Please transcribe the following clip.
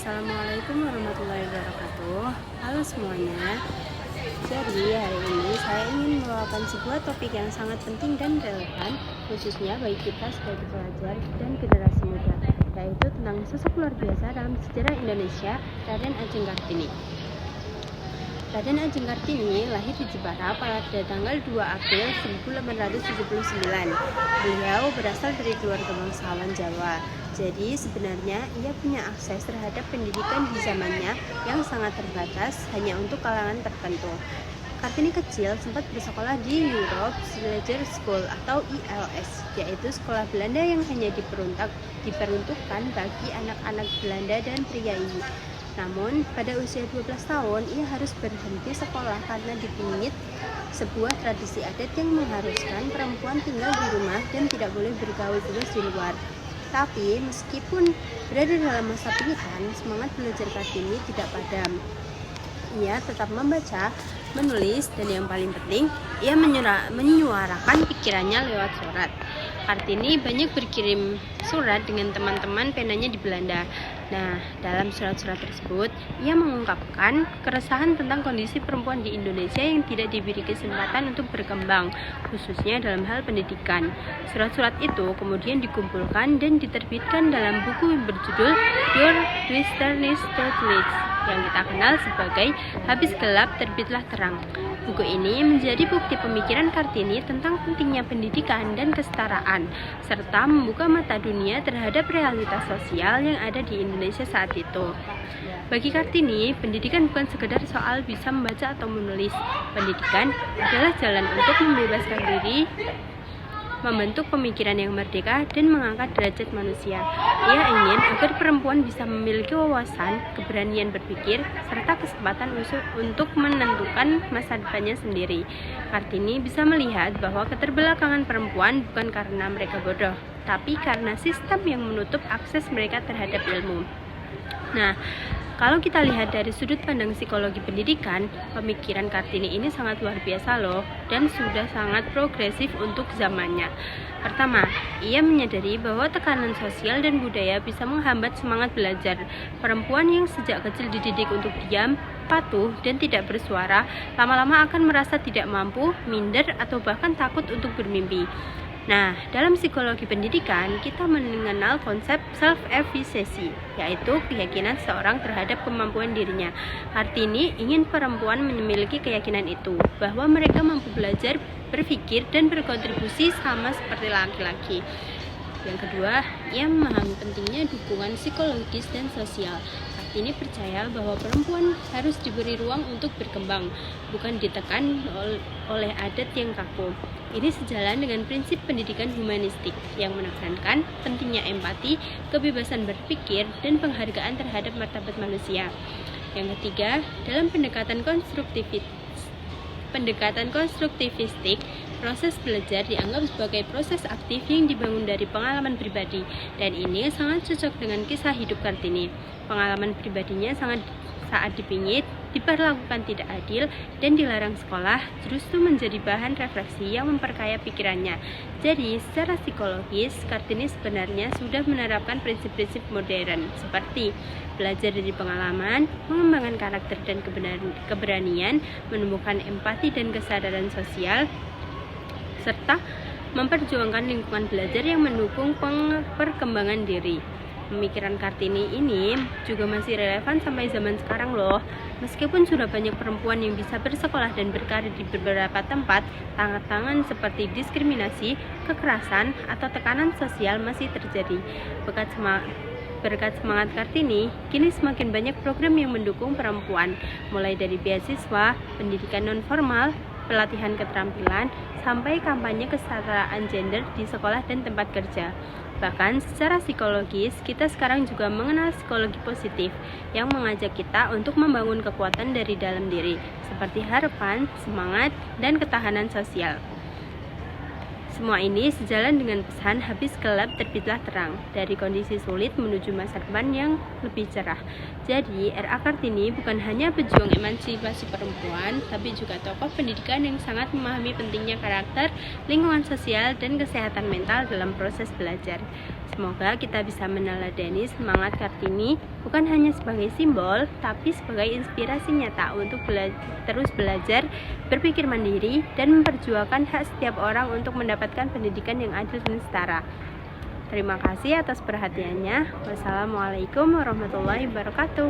Assalamualaikum warahmatullahi wabarakatuh. Halo semuanya. Jadi hari ini saya ingin membawakan sebuah topik yang sangat penting dan relevan, khususnya bagi kita sebagai pelajar dan generasi muda, yaitu tentang sosok luar biasa dalam sejarah Indonesia, Raden Adjeng Kartini. Raden Adjeng Kartini lahir di Jepara pada tanggal 2 April 1879. Beliau berasal dari keluarga bangsawan Jawa. Jadi sebenarnya ia punya akses terhadap pendidikan di zamannya yang sangat terbatas hanya untuk kalangan tertentu. Kartini kecil sempat bersekolah di Europe Leisure School atau ILS, yaitu sekolah Belanda yang hanya diperuntukkan bagi anak-anak Belanda dan priayi. Namun, pada usia 12 tahun, ia harus berhenti sekolah karena dipingit sebuah tradisi adat yang mengharuskan perempuan tinggal di rumah dan tidak boleh bergaul bebas di luar. Tapi, meskipun berada dalam masa pilihan, semangat belajar Kartini tidak padam. Ia tetap membaca, menulis, dan yang paling penting, ia menyuarakan pikirannya lewat surat. Kartini banyak berkirim surat dengan teman-teman penanya di Belanda. Nah, dalam surat-surat tersebut, ia mengungkapkan keresahan tentang kondisi perempuan di Indonesia yang tidak diberi kesempatan untuk berkembang, khususnya dalam hal pendidikan. Surat-surat itu kemudian dikumpulkan dan diterbitkan dalam buku berjudul Your Westernist Studies, yang kita kenal sebagai Habis Gelap Terbitlah Terang. Buku ini menjadi bukti pemikiran Kartini tentang pentingnya pendidikan dan kesetaraan, serta membuka mata dunia terhadap realitas sosial yang ada di Indonesia saat itu. Bagi Kartini, pendidikan bukan sekedar soal bisa membaca atau menulis. Pendidikan adalah jalan untuk membebaskan diri, membentuk pemikiran yang merdeka, dan mengangkat derajat manusia. Ia ingin agar perempuan bisa memiliki wawasan, keberanian berpikir, serta kesempatan untuk menentukan masa depannya sendiri. Kartini bisa melihat bahwa keterbelakangan perempuan bukan karena mereka bodoh, tapi karena sistem yang menutup akses mereka terhadap ilmu. Nah, kalau kita lihat dari sudut pandang psikologi pendidikan, pemikiran Kartini ini sangat luar biasa loh, dan sudah sangat progresif untuk zamannya. Pertama, ia menyadari bahwa tekanan sosial dan budaya bisa menghambat semangat belajar. Perempuan yang sejak kecil dididik untuk diam, patuh, dan tidak bersuara, lama-lama akan merasa tidak mampu, minder, atau bahkan takut untuk bermimpi. Nah, dalam psikologi pendidikan, kita mengenal konsep self-efficacy, yaitu keyakinan seorang terhadap kemampuan dirinya. Kartini ingin perempuan memiliki keyakinan itu, bahwa mereka mampu belajar, berpikir, dan berkontribusi sama seperti laki-laki. Yang kedua, ia memahami pentingnya dukungan psikologis dan sosial. Kartini percaya bahwa perempuan harus diberi ruang untuk berkembang, bukan ditekan oleh adat yang kaku. Ini sejalan dengan prinsip pendidikan humanistik yang menekankan pentingnya empati, kebebasan berpikir, dan penghargaan terhadap martabat manusia. Yang ketiga, dalam pendekatan konstruktivistik, proses belajar dianggap sebagai proses aktif yang dibangun dari pengalaman pribadi, dan ini sangat cocok dengan kisah hidup Kartini. Pengalaman pribadinya saat dipingit, diperlakukan tidak adil, dan dilarang sekolah justru menjadi bahan refleksi yang memperkaya pikirannya. Jadi, secara psikologis, Kartini sebenarnya sudah menerapkan prinsip-prinsip modern seperti belajar dari pengalaman, mengembangkan karakter dan keberanian, menemukan empati dan kesadaran sosial, serta memperjuangkan lingkungan belajar yang mendukung perkembangan diri. Pemikiran Kartini ini juga masih relevan sampai zaman sekarang loh. Meskipun sudah banyak perempuan yang bisa bersekolah dan berkarir di beberapa tempat, tantangan seperti diskriminasi, kekerasan, atau tekanan sosial masih terjadi. Berkat semangat Kartini, kini semakin banyak program yang mendukung perempuan, mulai dari beasiswa, pendidikan non-formal, pelatihan keterampilan, sampai kampanye kesetaraan gender di sekolah dan tempat kerja. Bahkan secara psikologis, kita sekarang juga mengenal psikologi positif yang mengajak kita untuk membangun kekuatan dari dalam diri, seperti harapan, semangat, dan ketahanan sosial. Semua ini sejalan dengan pesan habis gelap terbitlah terang, dari kondisi sulit menuju masa depan yang lebih cerah. Jadi, R.A. Kartini bukan hanya pejuang emansipasi perempuan, tapi juga tokoh pendidikan yang sangat memahami pentingnya karakter, lingkungan sosial, dan kesehatan mental dalam proses belajar. Semoga kita bisa meneladani semangat Kartini bukan hanya sebagai simbol, tapi sebagai inspirasi nyata untuk terus belajar, berpikir mandiri, dan memperjuangkan hak setiap orang untuk mendapatkan pendidikan yang adil dan setara. Terima kasih atas perhatiannya. Wassalamualaikum warahmatullahi wabarakatuh.